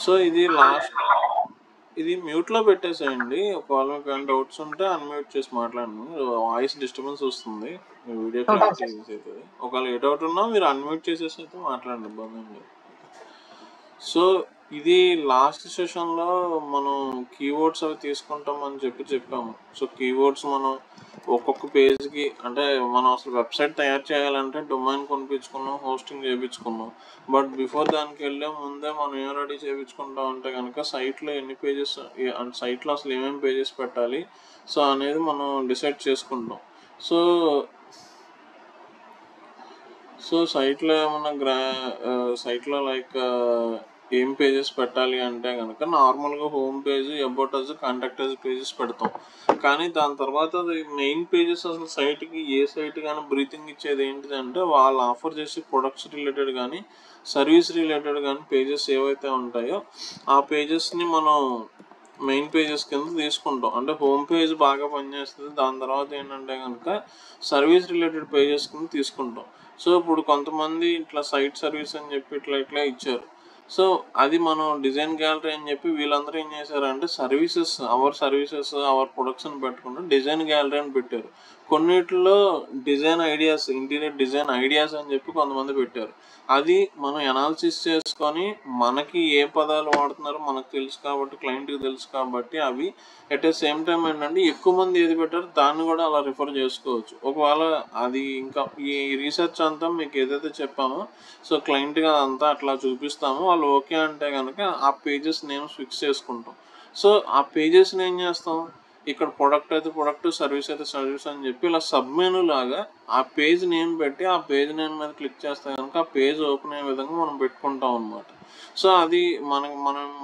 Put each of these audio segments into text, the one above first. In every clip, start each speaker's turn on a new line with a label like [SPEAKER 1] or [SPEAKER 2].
[SPEAKER 1] So ఇది మ్యూట్లో పెట్టేసేయండి. ఒకవేళ మీకు ఏమైనా డౌట్స్ ఉంటే అన్మ్యూట్ చేసి మాట్లాడండి. వాయిస్ డిస్టర్బెన్స్ వస్తుంది, video
[SPEAKER 2] okay
[SPEAKER 1] clarity
[SPEAKER 2] sir.
[SPEAKER 1] Use అవుతుంది. ఒకవేళ ఏ డౌట్ ఉన్నా మీరు అన్మ్యూట్ చేసేసి అయితే మాట్లాడండి, ఇబ్బంది ఏం లేదు. సో ఇది లాస్ట్ సెషన్లో మనం కీవర్డ్స్ అవి తీసుకుంటామని చెప్పాము. సో కీవర్డ్స్ మనం ఒక్కొక్క పేజ్కి, అంటే మనం అసలు వెబ్సైట్ తయారు చేయాలంటే డొమైన్ కొనిపించుకున్నాం, హోస్టింగ్ చేయించుకున్నాం. బట్ బిఫోర్ దానికి వెళ్ళే ముందే మనం ఏం రెడీ చేయించుకుంటాం అంటే కనుక సైట్లో ఎన్ని పేజెస్, సైట్లో అసలు ఏమేమి పేజెస్ పెట్టాలి సో అనేది మనం డిసైడ్ చేసుకుంటాం. సో సైట్లో ఏమన్నా సైట్లో లైక్ ఏం పేజెస్ పెట్టాలి అంటే కనుక నార్మల్గా home page, about us, contact us pages పెడతాం. కానీ దాని తర్వాత మెయిన్ పేజెస్ అసలు సైట్కి ఏ సైట్ కానీ బ్రీతింగ్ ఇచ్చేది ఏంటిదంటే వాళ్ళు ఆఫర్ చేసే ప్రొడక్ట్స్ రిలేటెడ్ కానీ సర్వీస్ రిలేటెడ్ కానీ పేజెస్ ఏవైతే ఉంటాయో ఆ పేజెస్ని మనం మెయిన్ పేజెస్ కింద తీసుకుంటాం. అంటే హోమ్ పేజ్ బాగా పనిచేస్తుంది, దాని తర్వాత ఏంటంటే కనుక సర్వీస్ రిలేటెడ్ పేజెస్ కింద తీసుకుంటాం. సో ఇప్పుడు కొంతమంది ఇట్లా సైట్ సర్వీస్ అని చెప్పి ఇట్లా ఇచ్చారు. సో అది మనం డిజైన్ గ్యాలరీ అని చెప్పి వీళ్ళందరూ ఏం చేశారంటే సర్వీసెస్ అవర్ ప్రొడక్ట్స్ అని పెట్టుకుంటూ డిజైన్ గ్యాలరీ అని పెట్టారు. కొన్నిటిలో design ideas, interior design ideas అని చెప్పి కొంతమంది పెట్టారు. అది మనం అనాలిసిస్ చేసుకొని మనకి ఏ పదాలు వాడుతున్నారో మనకు తెలుసు కాబట్టి, క్లయింట్కి తెలుసు కాబట్టి అవి అట్ ఏ సేమ్ టైం ఏంటంటే ఎక్కువ మంది ఏది పెట్టారో దాన్ని కూడా అలా రిఫర్ చేసుకోవచ్చు. ఒకవేళ అది ఇంకా ఈ రీసెర్చ్ అంతా మీకు ఏదైతే చెప్పామో సో క్లయింట్గా అంతా అట్లా చూపిస్తాము, వాళ్ళు ఓకే అంటే కనుక ఆ పేజెస్ నేమ్స్ ఫిక్స్ చేసుకుంటాం. సో ఆ పేజెస్ని ఏం చేస్తాం, ఇక్కడ ప్రొడక్ట్ అయితే ప్రొడక్ట్, సర్వీస్ అయితే సర్వీస్ అని చెప్పి ఇలా సబ్ మెనూ లాగా ఆ పేజ్ నేమ్ పెట్టి ఆ పేజ్ నేమ్ మీద క్లిక్ చేస్తే కనుక ఆ పేజ్ ఓపెన్ అయ్యే విధంగా మనం పెట్టుకుంటాం అనమాట. సో అది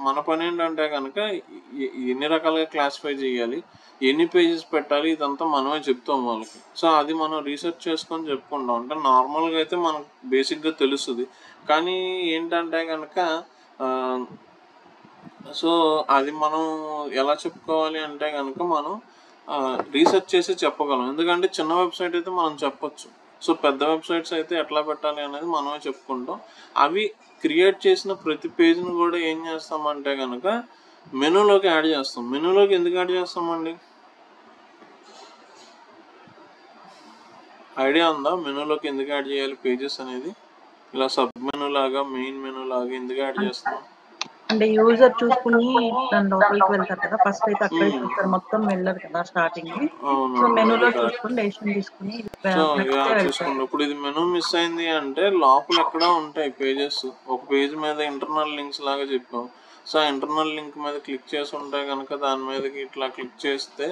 [SPEAKER 1] మన పని ఏంటంటే కనుక ఎన్ని రకాలుగా క్లాసిఫై చేయాలి, ఎన్ని పేజెస్ పెట్టాలి, ఇదంతా మనమే చెప్తాం వాళ్ళకి. సో అది మనం రీసెర్చ్ చేసుకొని చెప్పుకుంటాం. అంటే నార్మల్గా అయితే మనకు బేసిక్గా తెలుస్తుంది, కానీ ఏంటంటే కనుక సో అది మనం ఎలా చెప్పుకోవాలి అంటే కనుక మనం రీసెర్చ్ చేసి చెప్పగలం. ఎందుకంటే చిన్న వెబ్సైట్ అయితే మనం చెప్పొచ్చు, సో పెద్ద వెబ్సైట్స్ అయితే ఎట్లా పెట్టాలి అనేది మనమే చెప్పుకుంటాం. అవి క్రియేట్ చేసిన ప్రతి పేజ్ని కూడా ఏం చేస్తామంటే కనుక మెనూలోకి యాడ్ చేస్తాం. మెనూలోకి ఎందుకు యాడ్ చేస్తామండి, ఐడియా ఉందా? మెనూలోకి ఎందుకు యాడ్ చేయాలి పేజెస్ అనేది? ఇలా సబ్ మెనూ లాగా, మెయిన్ మెనూ లాగా ఎందుకు యాడ్ చేస్తున్నాం
[SPEAKER 2] అంటే యూజర్ చూసుకుని దాని లోపలికి వెళ్తారు కదా, ఫస్ట్ అయితే అక్కడ చూస్తారు, మొత్తం వెళ్ళరు కదా స్టార్టింగ్. సో మెనూలో చూసుకుని డెసిషన్ తీసుకుని
[SPEAKER 1] సో చూసుకోండి. ఇప్పుడు ఇది మెనూ మిస్ అయింది అంటే లోపల ఎక్కడ ఉంటాయి పేజెస్. ఒక పేజ్ మీద ఇంటర్నల్ లింక్స్ లాగా చెప్పాం. సో ఆ ఇంటర్నల్ లింక్ మీద క్లిక్ చేసి ఉంటే కనుక దాని మీదకి ఇట్లా క్లిక్ చేస్తే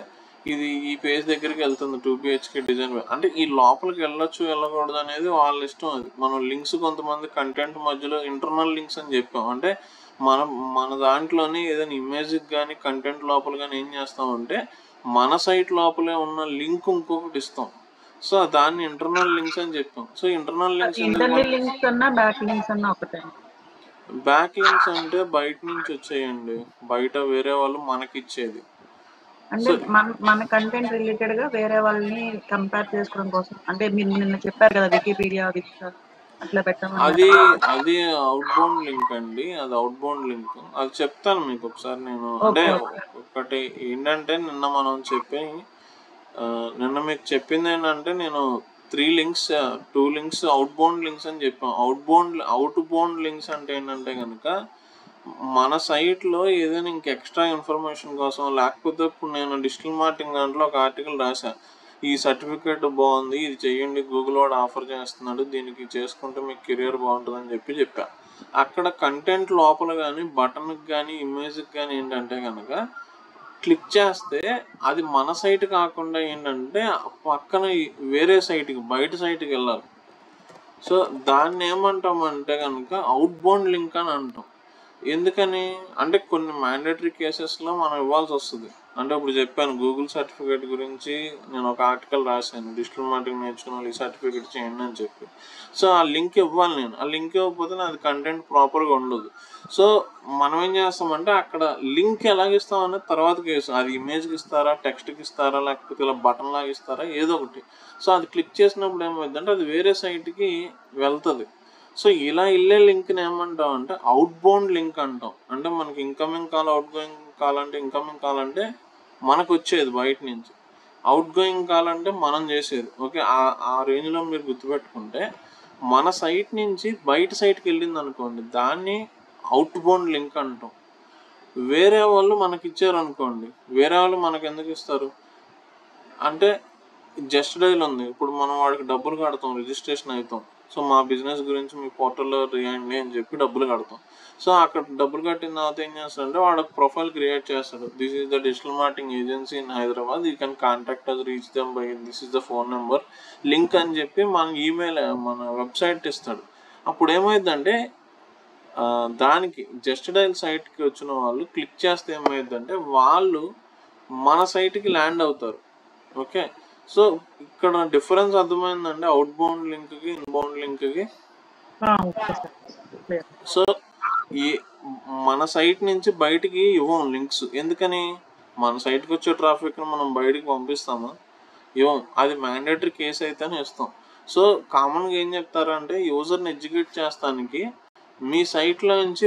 [SPEAKER 1] ఇది ఈ పేజ్ దగ్గరికి వెళ్తుంది. 2 BHK డిజైన్. అంటే ఈ లోపలికి వెళ్ళొచ్చు వెళ్ళకూడదు అనేది వాళ్ళ ఇష్టం. అది మనం లింక్స్ కొంతమంది కంటెంట్ మధ్యలో ఇంటర్నల్ లింక్స్ అని చెప్పాం. అంటే మన దాంట్లోనే ఏదైనా ఇమేజ్కి కానీ కంటెంట్ లోపల కానీ ఏం చేస్తామంటే మన సైట్ లోపలే ఉన్న లింక్ ఇంకొకటి ఇస్తాం. సో దాన్ని ఇంటర్నల్ లింక్స్ అని చెప్పాం. సో ఇంటర్నల్ లింక్స్
[SPEAKER 2] అన్నా బ్యాక్ లింక్స్ అన్నా ఒకటే.
[SPEAKER 1] బ్యాక్ లింక్స్ అంటే బయట నుంచి వచ్చేయండి, బయట వేరే వాళ్ళు మనకి ఇచ్చేది.
[SPEAKER 2] అంటే మన కంటెంట్ రిలేటెడ్ గా వేరే వాళ్ళని కంపేర్ చేసుకోవడం కోసం. అంటే మీరు నిన్న చెప్పారు కదా వికీపీడియా అట్లా పెట్టమని.
[SPEAKER 1] అది అవుట్ బౌండ్ లింక్ అండి, అది అవుట్ బౌండ్ లింక్. అది చెప్తాను మీకు ఒకసారి నేను. అంటే ఒకటి ఏంటంటే నిన్న మీకు చెప్పింది ఏంటంటే నేను 2 లింక్స్ అవుట్ బౌండ్ లింక్స్ అని చెప్పాం. అవుట్ బౌండ్ లింక్స్ అంటే ఏంటంటే కనుక మన సైట్లో ఏదైనా ఇంక ఎక్స్ట్రా ఇన్ఫర్మేషన్ కోసం, లేకపోతే ఇప్పుడు నేను డిజిటల్ మార్కెటింగ్ దాంట్లో ఒక ఆర్టికల్ రాశాను, ఈ సర్టిఫికేట్ బాగుంది, ఇది చెయ్యండి, గూగుల్ వాడు ఆఫర్ చేస్తున్నాడు, దీనికి చేసుకుంటే మీకు కెరియర్ బాగుంటుంది అని చెప్పా. అక్కడ కంటెంట్ లోపల కానీ బటన్కి కానీ ఇమేజ్కి కానీ ఏంటంటే కనుక క్లిక్ చేస్తే అది మన సైట్ కాకుండా ఏంటంటే పక్కన వేరే సైట్కి, బయట సైట్కి వెళ్ళాలి. సో దాన్ని ఏమంటామంటే కనుక అవుట్ బౌండ్ లింక్ అని అంటాం. ఎందుకని అంటే కొన్ని మ్యాండేటరీ కేసెస్లో మనం ఇవ్వాల్సి వస్తుంది. అంటే ఇప్పుడు చెప్పాను గూగుల్ సర్టిఫికేట్ గురించి, నేను ఒక ఆర్టికల్ రాశాను, డిజిటల్ మార్కెటింగ్ నేర్చుకున్న వాళ్ళు ఈ సర్టిఫికేట్ చేయండి అని చెప్పి. సో ఆ లింక్ ఇవ్వాలి నేను. ఆ లింక్ ఇవ్వకపోతే నాది కంటెంట్ ప్రాపర్గా ఉండదు. సో మనం ఏం చేస్తామంటే అక్కడ లింక్ ఎలాగిస్తామనేది తర్వాత కేసు. అది ఇమేజ్కి ఇస్తారా, టెక్స్ట్కి ఇస్తారా, లేకపోతే ఇలా బటన్ లాగా ఇస్తారా, ఏదో ఒకటి. సో అది క్లిక్ చేసినప్పుడు ఏమవుతుందంటే అది వేరే సైట్కి వెళ్తుంది. సో ఇలా వెళ్ళే లింక్ని ఏమంటాం అంటే అవుట్ బౌండ్ లింక్ అంటాం. అంటే మనకి incoming call, out going call అంటే ఇన్కమింగ్ కాల్ అంటే మనకు వచ్చేది బయట నుంచి, అవుట్ గోయింగ్ కాల్ అంటే మనం చేసేది. ఓకే, ఆ రేంజ్లో మీరు గుర్తుపెట్టుకుంటే మన సైట్ నుంచి బయట సైట్కి వెళ్ళింది అనుకోండి, దాన్ని అవుట్ బౌండ్ లింక్ అంటాం. వేరే వాళ్ళు మనకి ఇచ్చారు అనుకోండి, వేరే వాళ్ళు మనకు ఎందుకు ఇస్తారు అంటే జస్ట్ డైల్ ఉంది, ఇప్పుడు మనం వాడికి డబ్బులు కడతాం, రిజిస్ట్రేషన్ అవుతాం. సో మా బిజినెస్ గురించి మీ పోర్టల్లో రియండి అని చెప్పి డబ్బులు కడతాం. సో అక్కడ డబ్బులు కట్టిన తర్వాత ఏం చేస్తాడంటే వాడు ప్రొఫైల్ క్రియేట్ చేస్తాడు. This is the digital marketing agency in Hyderabad, you can contact us, reach them by this is the phone number, link అని చెప్పి మన ఈమెయిల్, మన వెబ్సైట్ ఇస్తాడు. అప్పుడు ఏమైందంటే దానికి జస్ట్ డైల్ సైట్కి వచ్చిన వాళ్ళు క్లిక్ చేస్తే ఏమైందంటే వాళ్ళు మన సైట్కి ల్యాండ్ అవుతారు. ఓకే, సో ఇక్కడ డిఫరెన్స్ అర్థమైందండి అవుట్ బౌండ్ లింక్కి, ఇన్బౌండ్ లింక్కి.
[SPEAKER 2] Okay sir, clear.
[SPEAKER 1] సో ఈ మన సైట్ నుంచి బయటికి ఇవ్వం లింక్స్. ఎందుకని? మన సైట్కి వచ్చే ట్రాఫిక్ని మనం బయటికి పంపిస్తామా? ఇవ్వం. అది మ్యాండేటరీ కేసు అయితేనే ఇస్తాం. సో కామన్గా ఏం చెప్తారంటే యూజర్ని ఎడ్యుకేట్ చేస్తానికి మీ సైట్లో నుంచి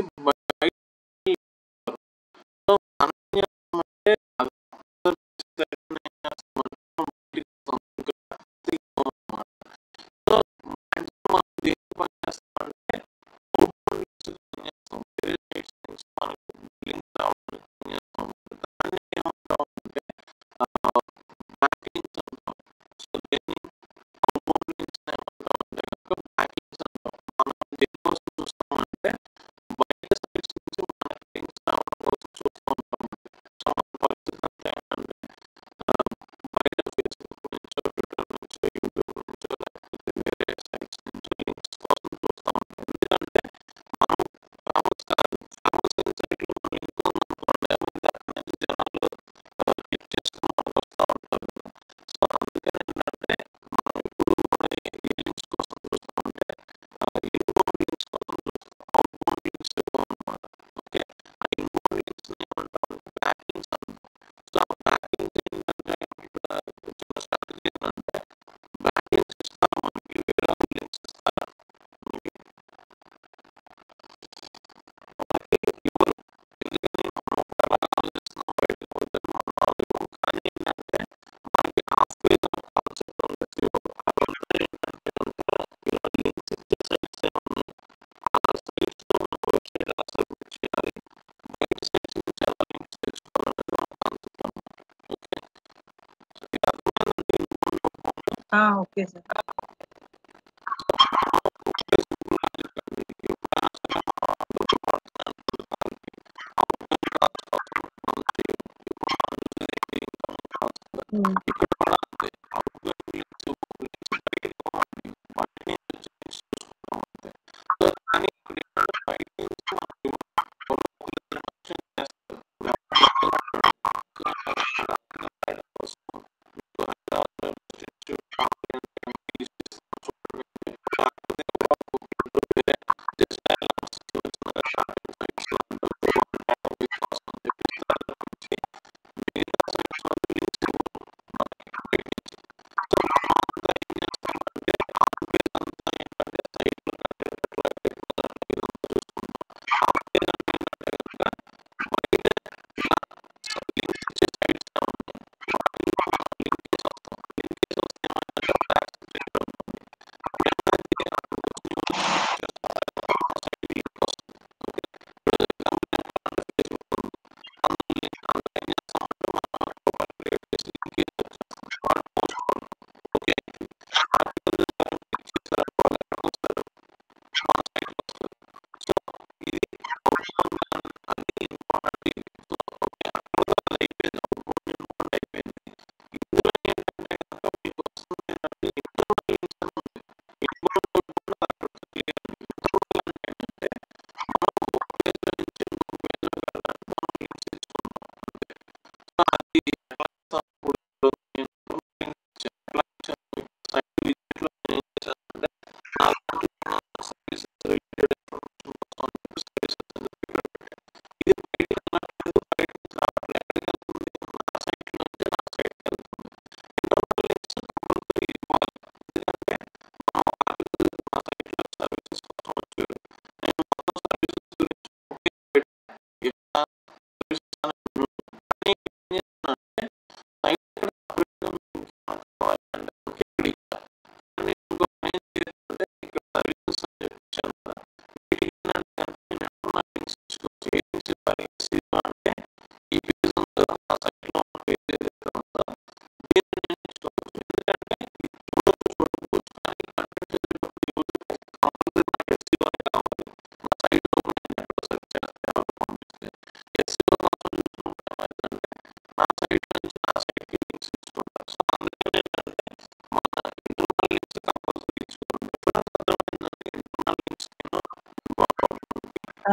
[SPEAKER 2] ఓకే సార్.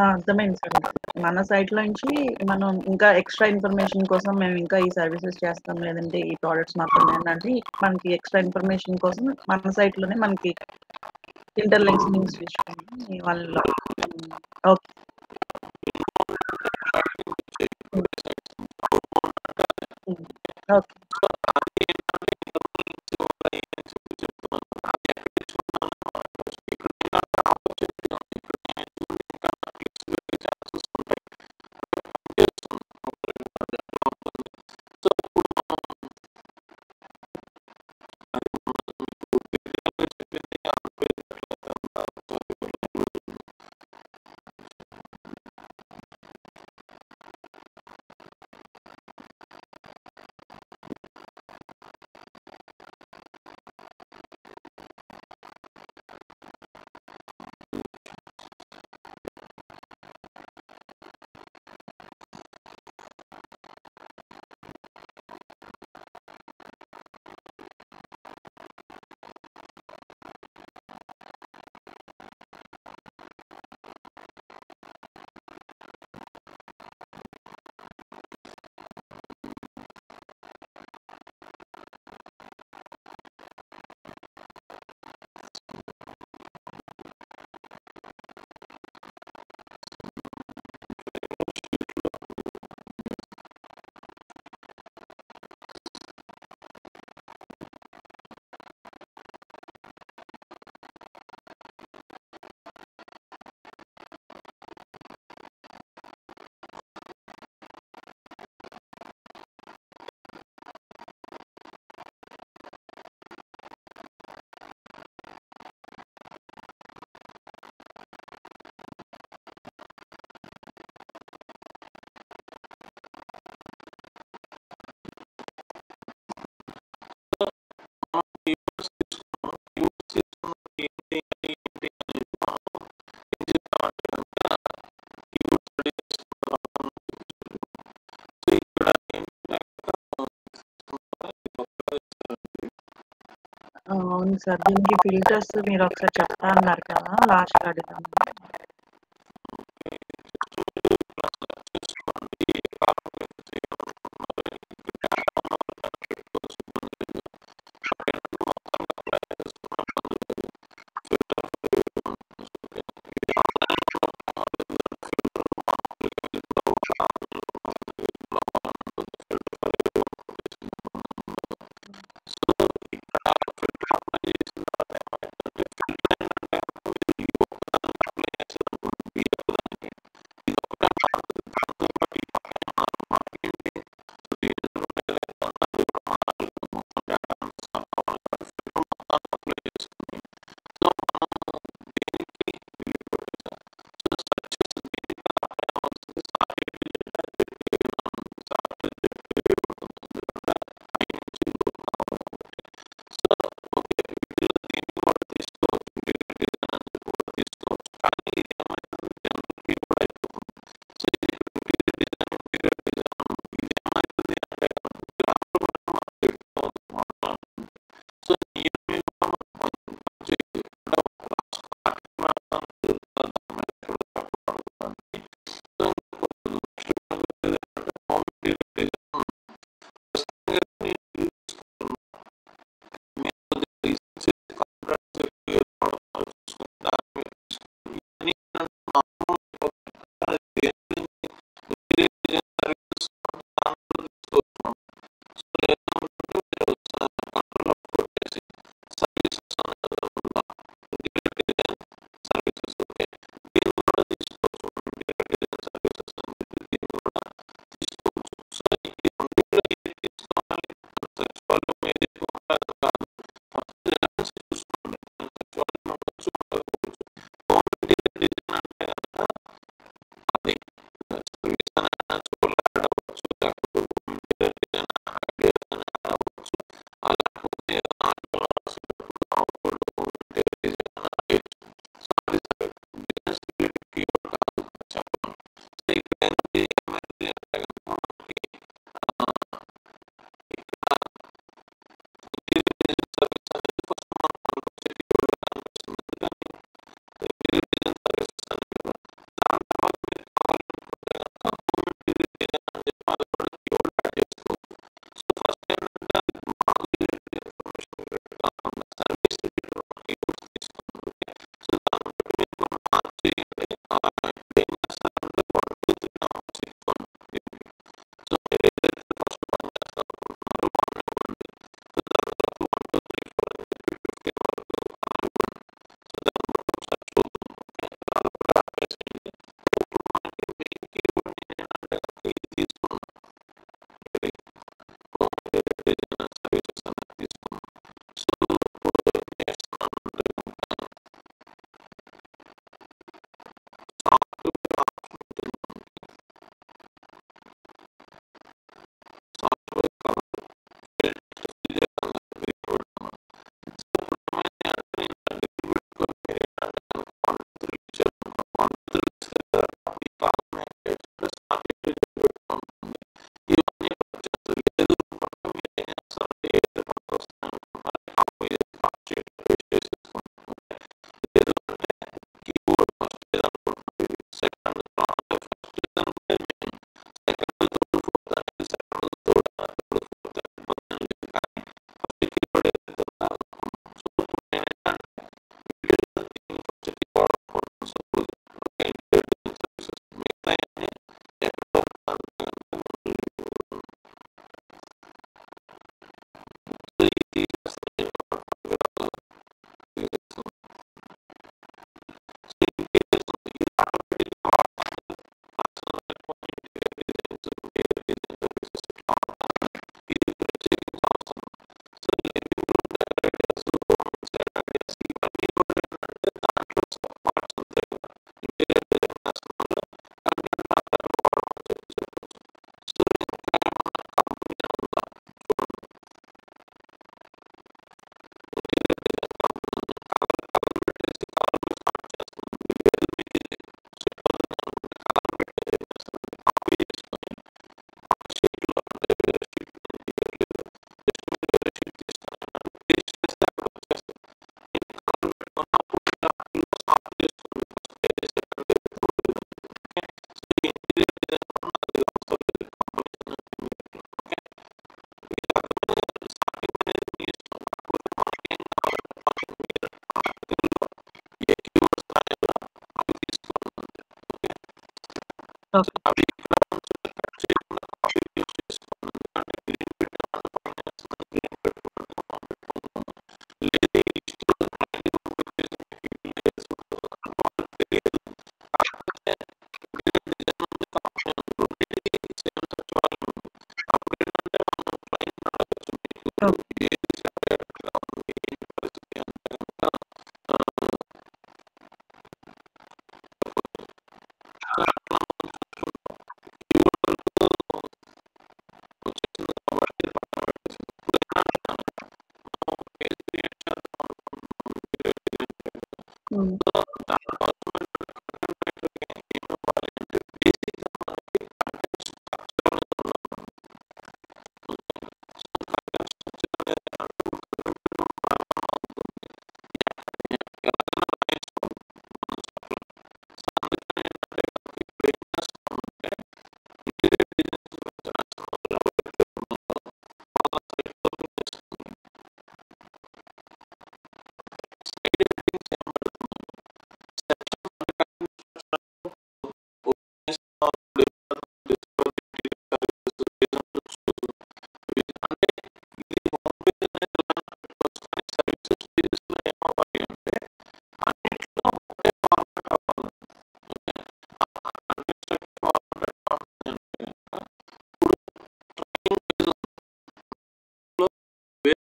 [SPEAKER 2] అర్థమైంది సార్. మన సైట్‌లో నుంచి మనం ఇంకా ఎక్స్‌ట్రా ఇన్ఫర్మేషన్ కోసం మేము ఇంకా ఈ సర్వీసెస్ చేస్తాం. లేదంటే ఈ ప్రొడక్ట్స్ మాకున్నాయంటే మనకి ఎక్స్‌ట్రా ఇన్ఫర్మేషన్ కోసం మన సైట్‌లోనే మనకి లింక్స్ తీసుకొని వాళ్ళు ఓకే. హ్మ్. ఓకే. అవును సార్. దీనికి ఫిల్టర్స్ మీరు ఒకసారి చెప్తా అన్నారు కదా! లాస్ట్‌లో అడుగుతాను. ఓకే.
[SPEAKER 1] అవి ఇక్కడ కట్ చేయకుండా కాపీ పేస్ట్ చేసుకోండి. ఎందుకంటే గ్రీన్ పెట్టామని పనిచేస్తుంది, గ్రీన్ పెట్టుకుంటాం లేదు ఇష్టం తెలియదు. కాకపోతే గ్రీన్ డిజైన్ ఉంది, కాపీ ఉంది, రెండింటికి సేమ్ సచివాలయం ఉంది. అప్పుడు ఏంటంటే మనం క్లయింట్ అడగచ్చు, మీకు
[SPEAKER 2] ఓకే.
[SPEAKER 1] ఏది సెపరేట్గా ఉంది ఏంటి పరిస్థితి అంటే కనుక అట్లా మనం చూసుకుంటాం. ఈ వరకు వచ్చేసింది కాబట్టి పక్కన పెట్టేసి ఇప్పుడు ఏంటంటే మనం ఒక పేజ్ క్రియేట్ చేద్దాం అనుకుంటున్నాం. సో దానికోసం కంటెంట్ రైటర్కి ఏం ఇవ్వాలి అంటే బేసిక్గా మనకి కంటెంట్ స్ట్రక్చర్ అనేది ఉండాలి. సో కంటెంట్ స్ట్రక్చర్ అనేది అంటే కంటెంట్ ప్రారంభం అవుతుంది ఎలాగైనా రాయించుకోవాలి మనం చెప్పలేం. సో అందుకని ఏంటంటే కనుక ఇప్పుడు ఏం చేస్తామంటే ఇంటీరియర్ డిజైన్స్ గురించి రాసిన వాళ్ళు ఎవరైతే ఉన్నారో వాళ్ళ సైట్ ఓపెన్ చేసుకుని సైట్ ఎడిటింగ్స్ ఏం పెడుతున్నాము సెక్షన్స్ అంటే కంటెంట్ స్ట్రక్చర్ అంటే ఇది హోమ్ పేజ్ అనేది ఎలా పెట్టుకోవచ్చు, కానీ సర్వీసెస్ పేజెస్లో ఏమవ్వాలి అంటే అన్నింటిలో ఒకటే ఫార్మాట్ అవ్వాలి. ఓకే, కంటెంట్ ఫార్మాట్ అంటే ఇప్పుడు ట్రైనింగ్ పేజ్ లో వేరే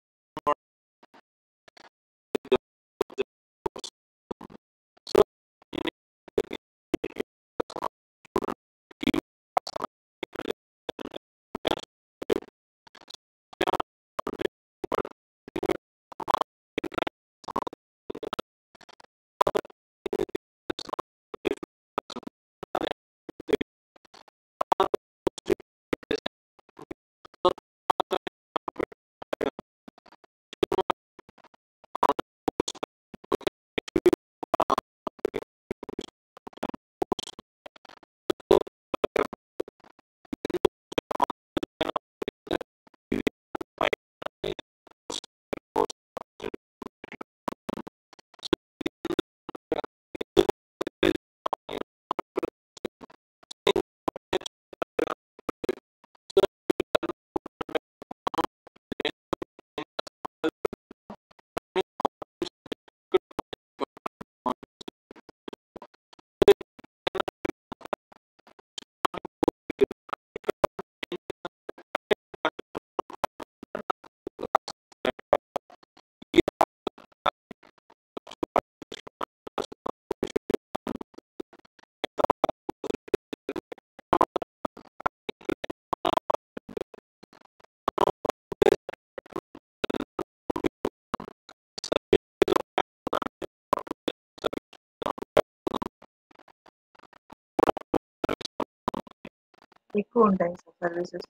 [SPEAKER 1] సో
[SPEAKER 2] ఎక్కువ ఉంటాయి సార్ సర్వీసెస్.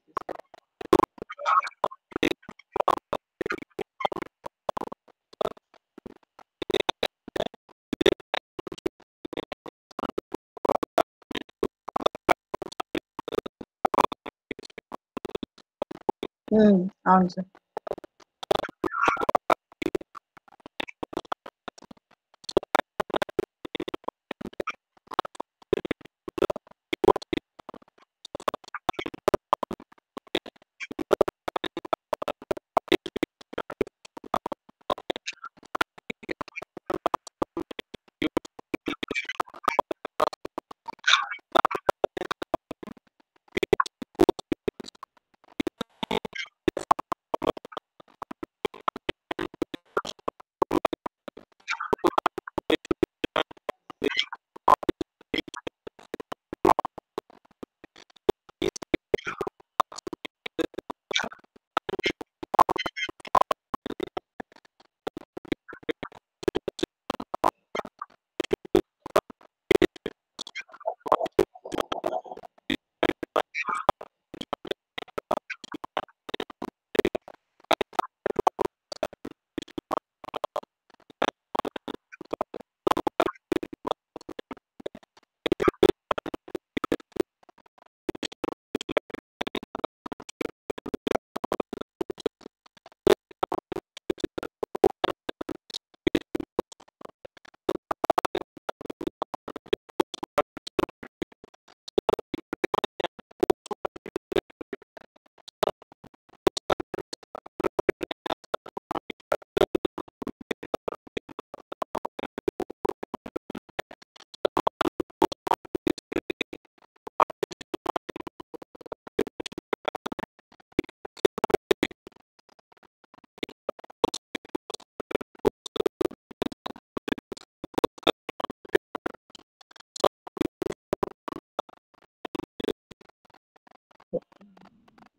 [SPEAKER 2] అవును సార్.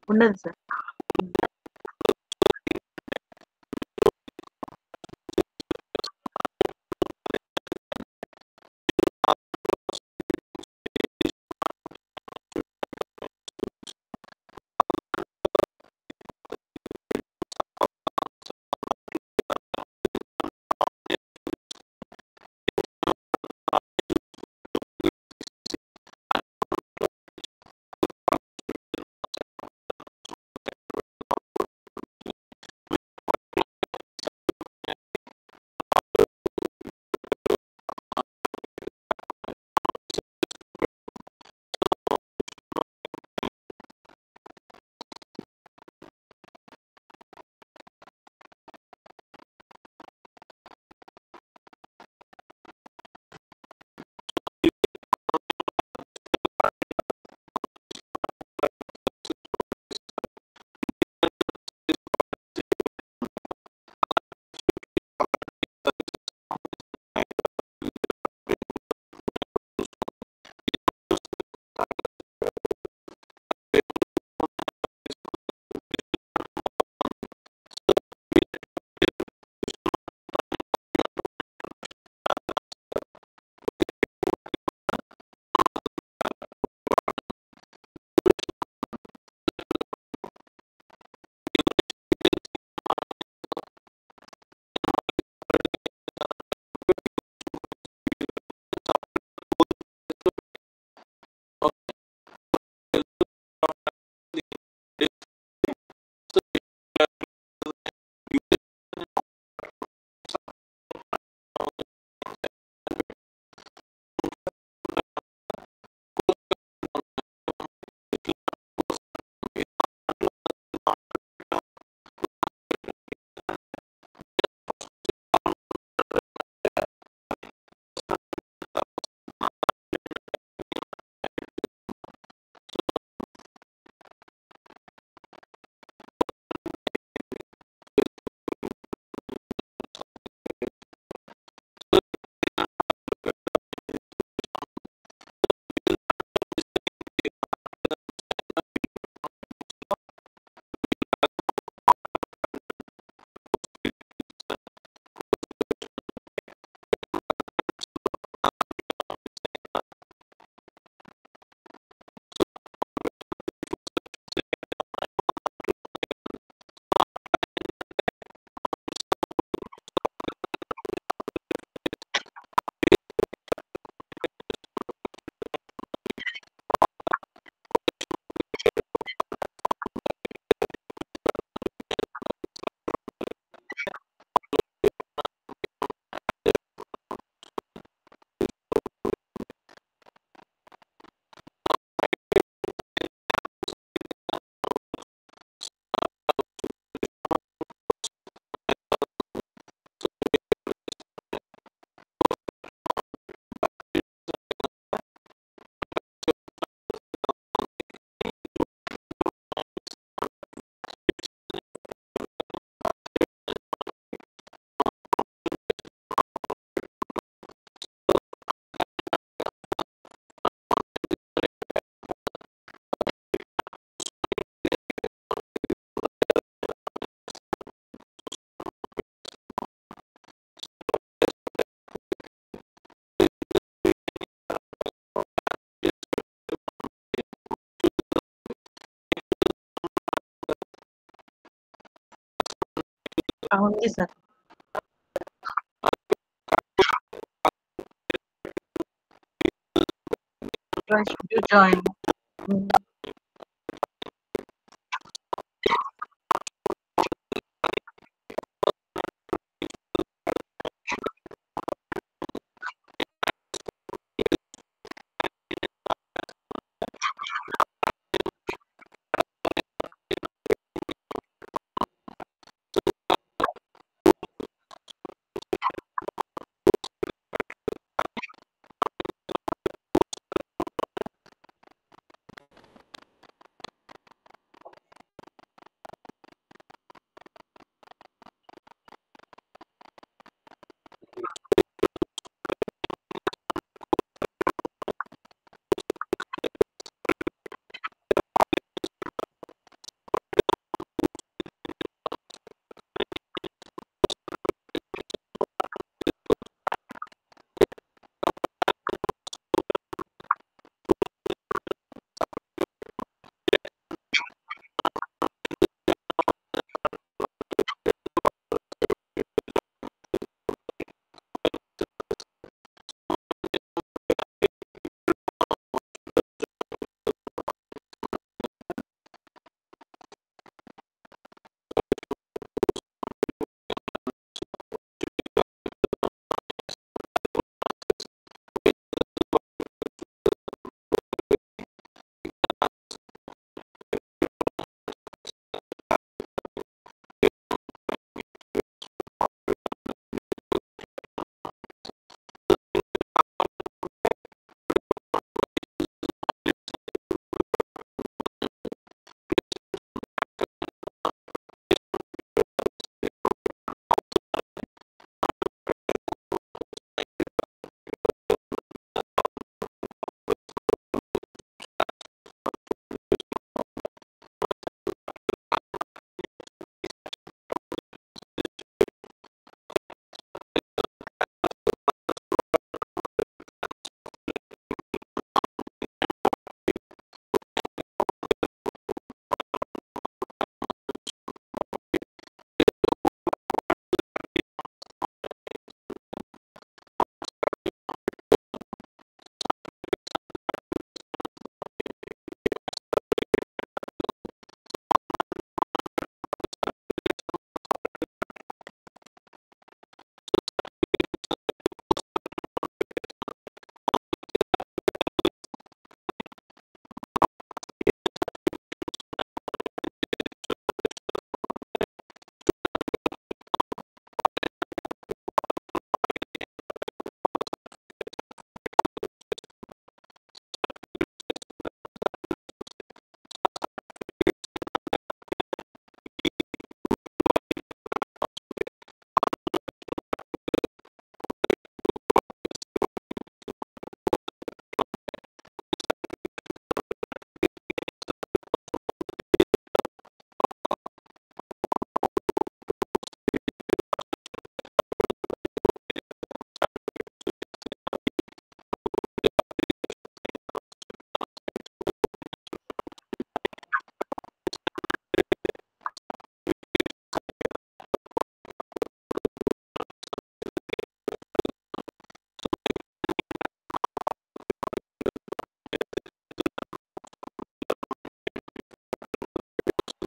[SPEAKER 2] ఉండదు సార్. ఉంది sir. Why should you join? హ్మ్.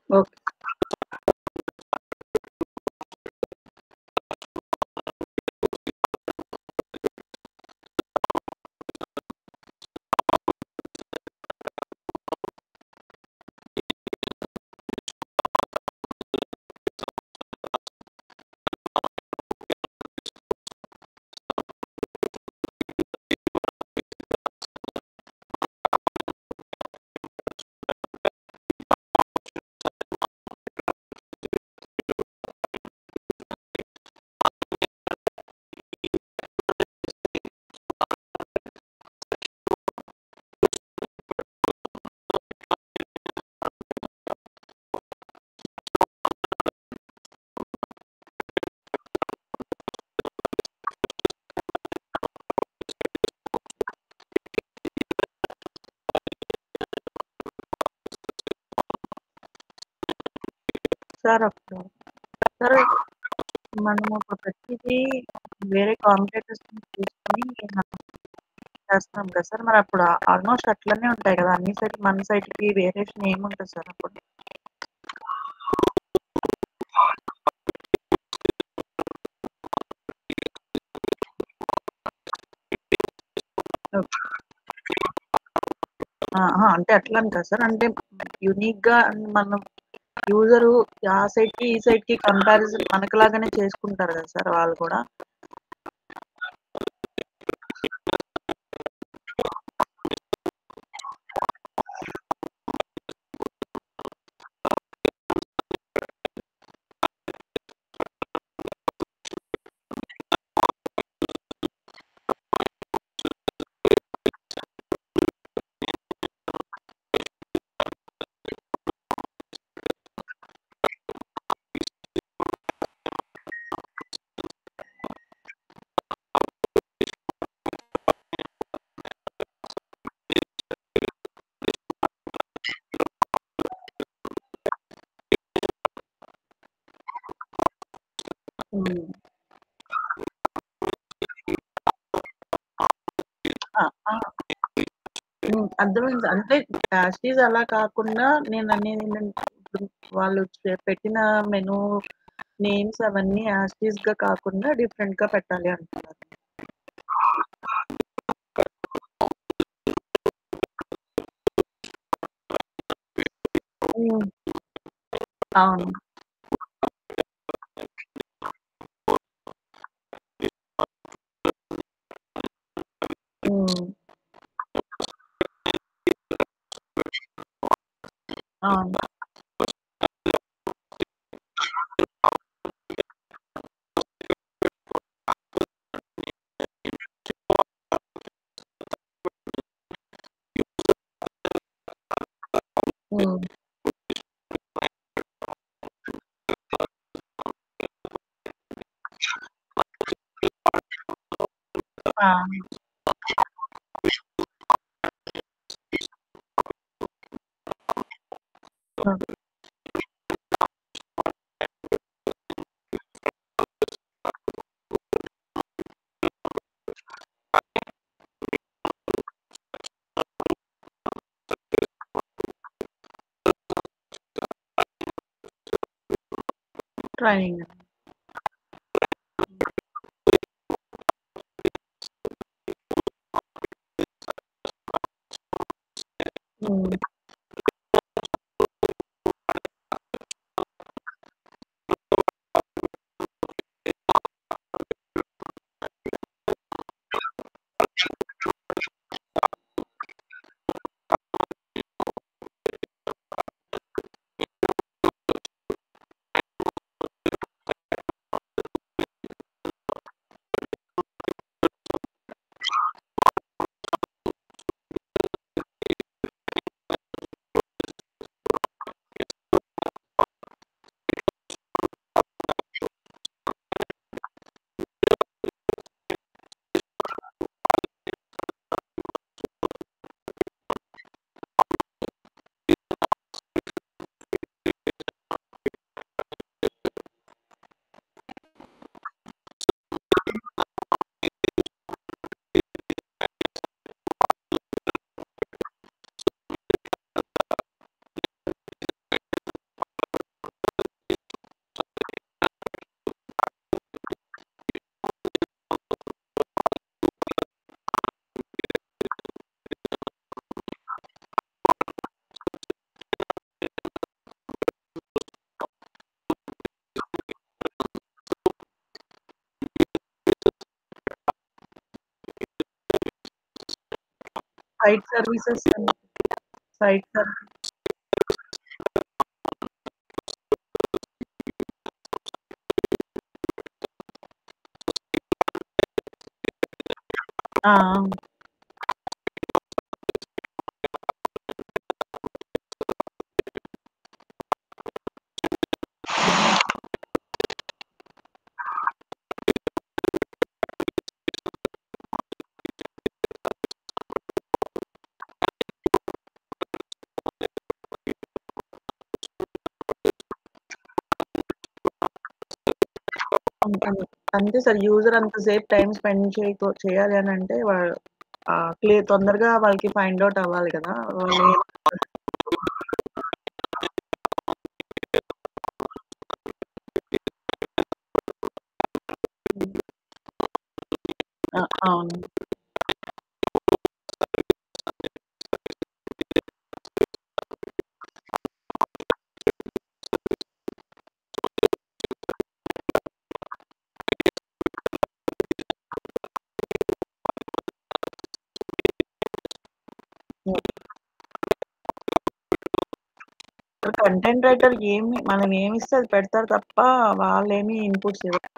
[SPEAKER 2] ఓకే. సార్ సార్ మనము ఇప్పుడు ప్రతిదీ వేరే కాంపిటేటర్స్‌ని తీసుకొని చేస్తున్నాం కదా సార్! మరప్పుడు ఆల్‌మోస్ట్ అట్లనే ఉంటాయి కదా! అన్ని సైట్ మన సైట్‌కి వేరియేషన్ ఏముంటది సార్ అప్పుడు? ఓకే. అహా! అంటే అట్లని కాదు సార్. అంటే యూనిక్‌గా మనం యూజరు ఆ సైట్‌కి, ఈ సైట్‌కి కంపారిజన్ మనకులాగానే చేసుకుంటారు కదా సార్ వాళ్ళు కూడా. హ్మ్. ఆ! ఆ! అర్థమైంది. అంటే యాస్ ఇట్ ఈజ్ అలా కాకుండా నేననేదేంటంటే ఇప్పుడు వాళ్ళు పెట్టిన మెనూ నేమ్స్ అవన్నీ యాస్ ఇట్ ఈజ్‌గా కాకుండా డిఫరెంట్‌గా పెట్టాలి అంటున్నారు. హ్మ్. అవును. హ్మ్. అవును. హ్మ్. ఆ! ఓకే. ట్రైనింగ్. హ్మ్. సైట్ సర్వీసెస్ సైట్ సర్ ఆ! అంతే సార్. యూజర్ అంత సేపు టైమ్ స్పెండ్ చేయాలి అనంటే తొందరగా వాళ్ళకి ఫైండ్ ఔట్ అవ్వాలి కదా! వాళ్ళు అవును. కంటెంట్ రైటర్ మనం ఏమిస్తే అది పెడతారు తప్ప వాళ్ళేమి ఇన్‌పుట్స్ ఇవ్వరు.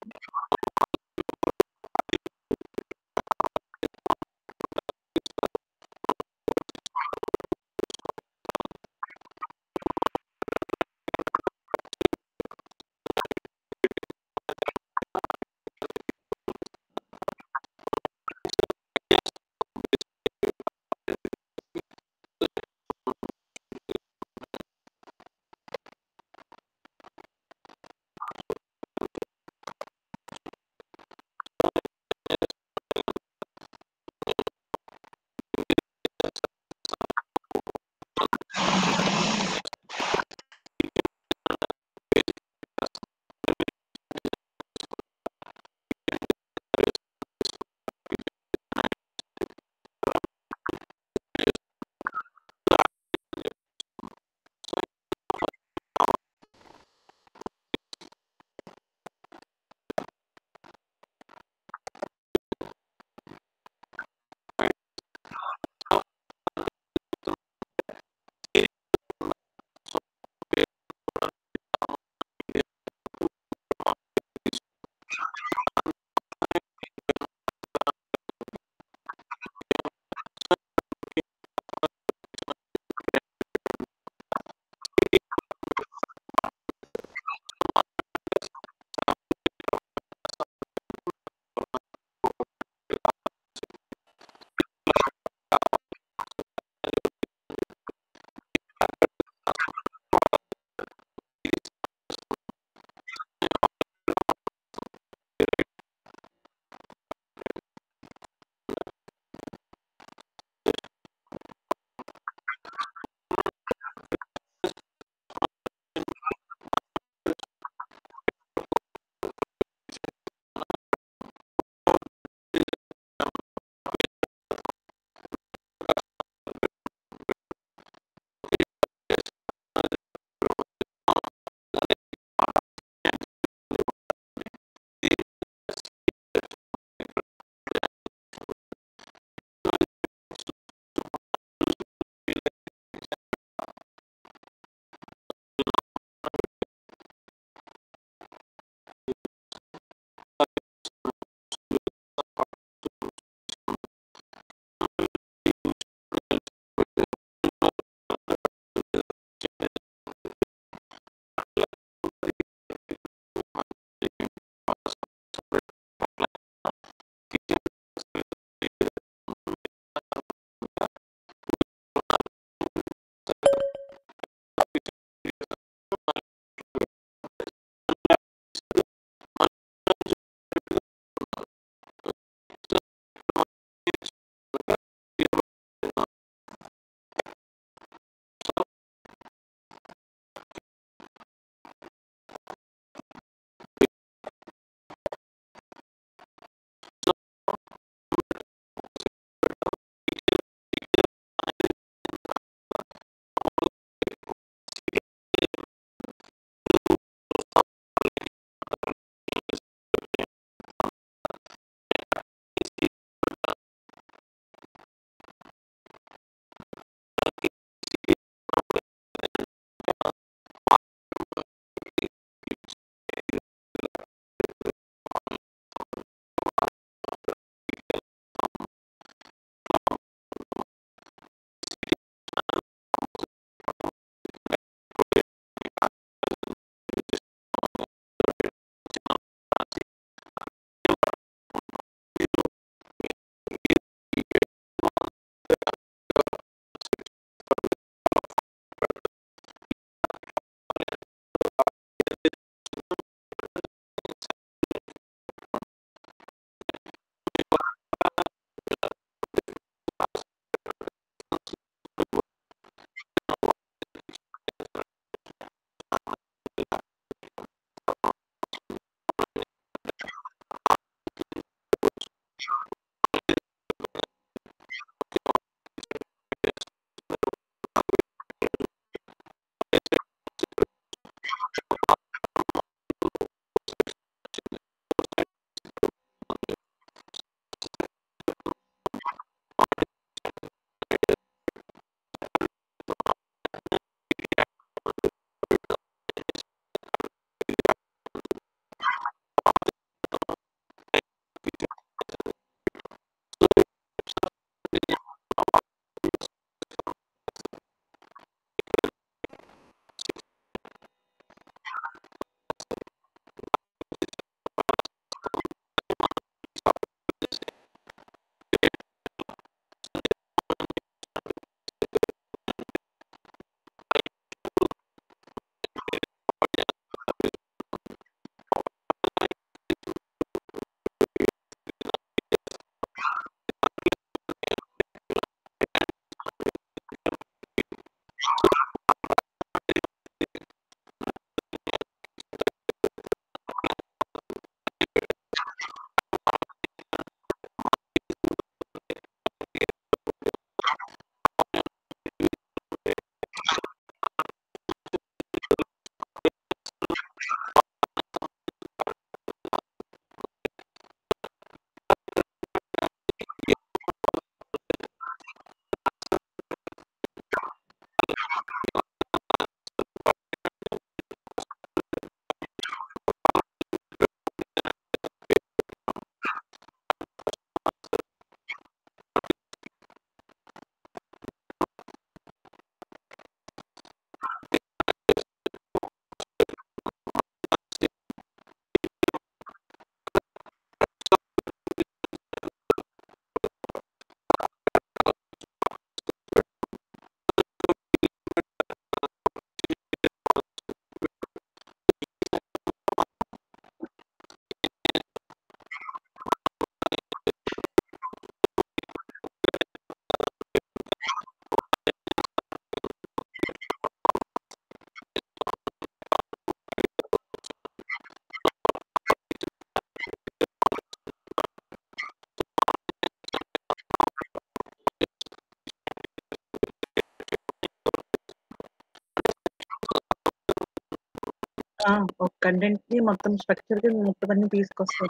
[SPEAKER 2] ఒక కంటెంట్‌ని మొత్తం స్ట్రక్చర్‌గా మొత్తం అన్నీ తీసుకొస్తాయి.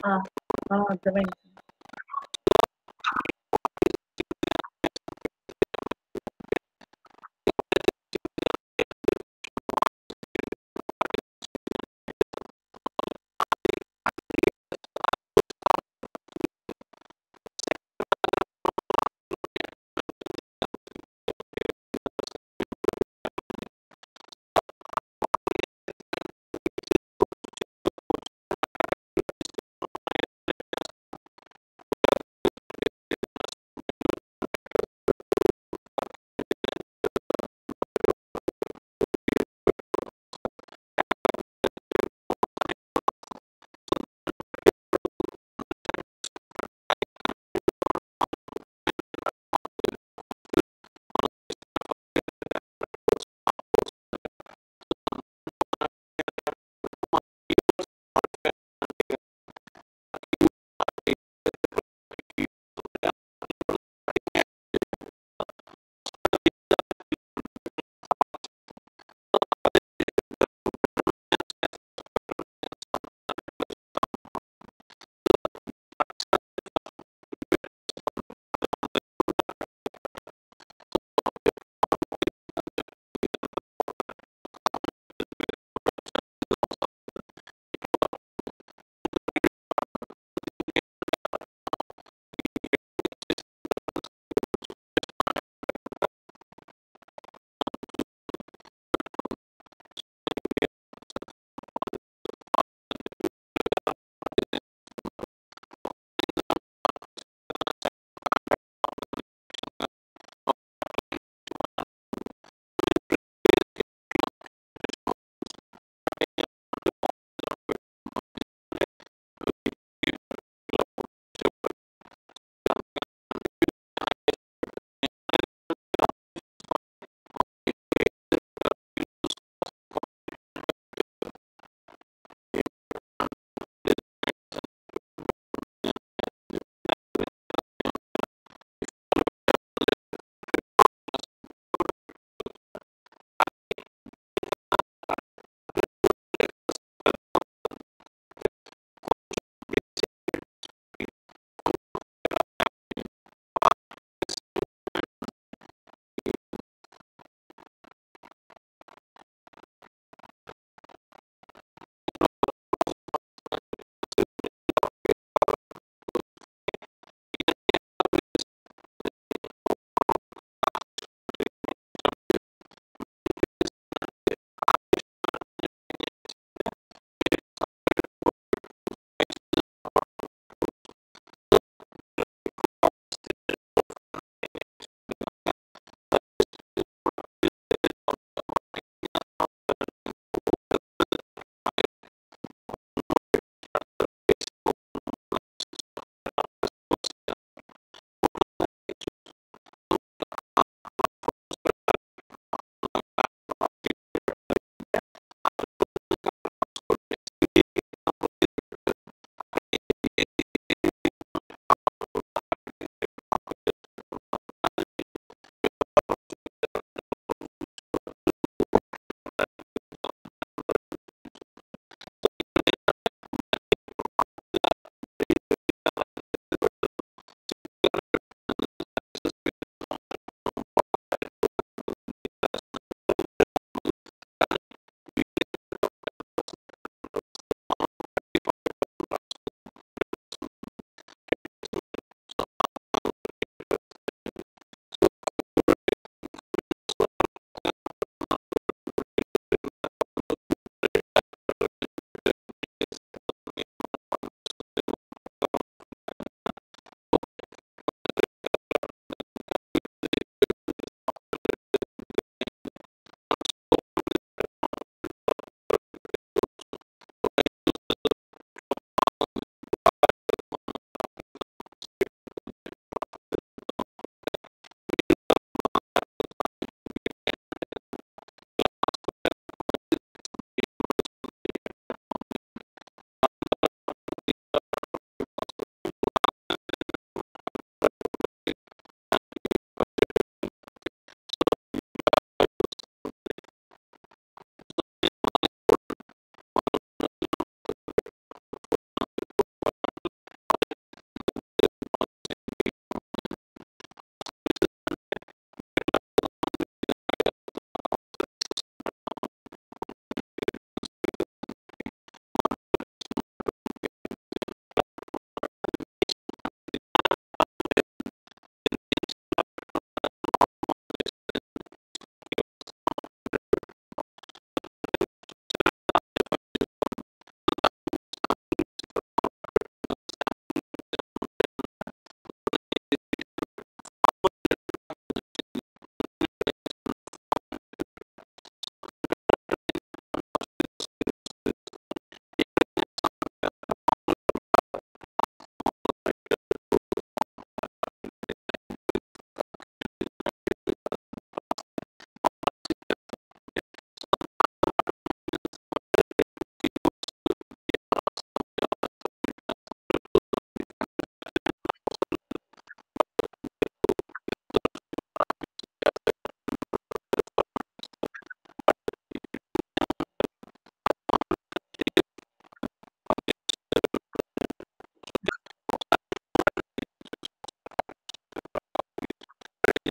[SPEAKER 2] ఆ! ఆ! అర్థమైంది.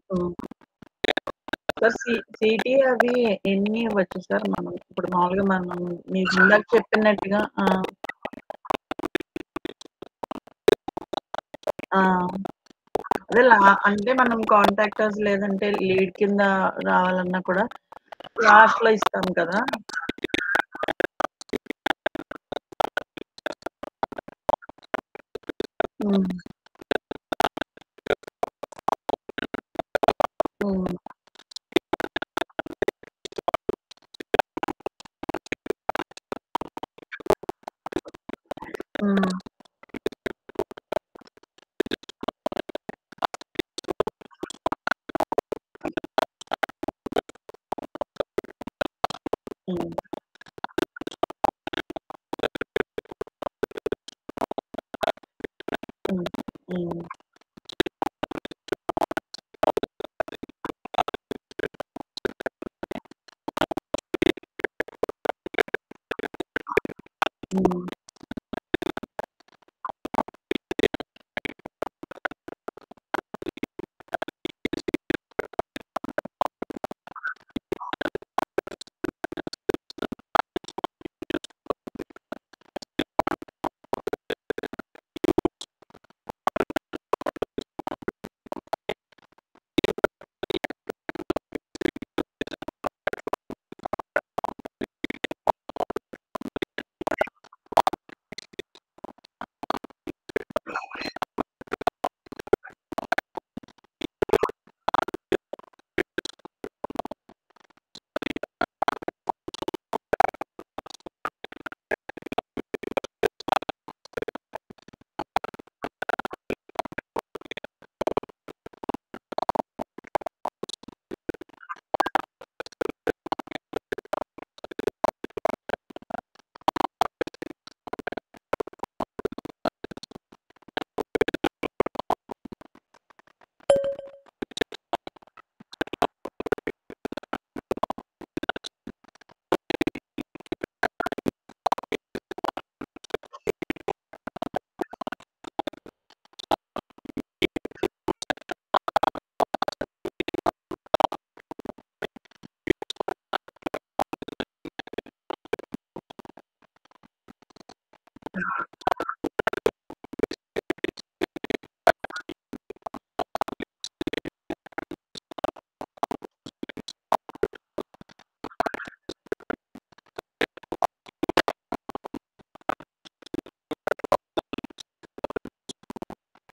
[SPEAKER 2] హ్మ్. సార్ సీటీ అవి ఎన్ని ఇవ్వచ్చు సార్ మనం? ఇప్పుడు మామూలుగా మనం మీరు ఇందాక చెప్పినట్టుగా ఆ! అదే అంటే మనం కాంట్రాక్టర్స్ లేదంటే లీడ్ కింద రావాలన్నా కూడా లాస్ట్‌లో ఇస్తాం కదా! హ్మ్. హ్మ్. హ్మ్. హ్మ్. హ్మ్. హ్మ్. హ్మ్.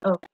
[SPEAKER 2] ఓకే.